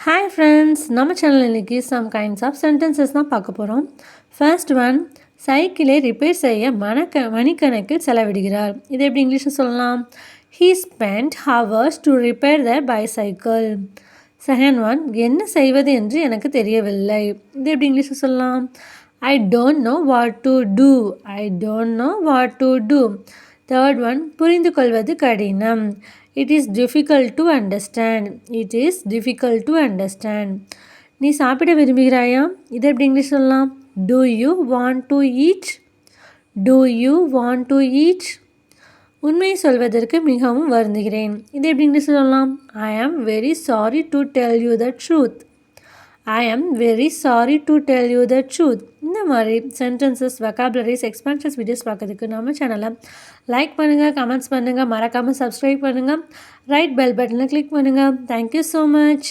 Hi friends, நம்ம channel இன்றைக்கி some kinds of sentences தான் பார்க்க போகிறோம். ஃபர்ஸ்ட் ஒன், சைக்கிளை ரிப்பேர் செய்ய மணிக்கணக்கில் செலவிடுகிறார். இது எப்படி இங்கிலீஷில் சொல்லலாம்? He spend hours to repair the bicycle. Second one, என்ன செய்வது என்று எனக்கு தெரியவில்லை. இது எப்படி இங்கிலீஷில் சொல்லலாம்? I don't know what to do. I don't know what to do. Third one, புரிந்து கொள்வது கடினம். It is difficult to understand. It is difficult to understand. நீ சாப்பிட விரும்புகிறாயா? இது எப்படி இங்கிலீஷ் சொல்லலாம்? Do you want to eat? Do you want to eat? உண்மையை சொல்வதற்கு மிகவும் வருந்துகிறேன். இது எப்படி இங்கிலீஷ் சொல்லலாம்? I am very sorry to tell you the truth. I am very sorry to tell you the truth. இந்த மாதிரி சென்டென்சஸ், வெக்காபுலரிஸ், எக்ஸ்பான்ஷன்ஸ் வீடியோஸ் பார்க்கறதுக்கு நம்ம சேனலை லைக் பண்ணுங்கள், கமெண்ட்ஸ் பண்ணுங்கள், மறக்காமல் சப்ஸ்கிரைப் பண்ணுங்கள், ரைட் பெல் பட்டனை கிளிக் பண்ணுங்கள். Thank you so much.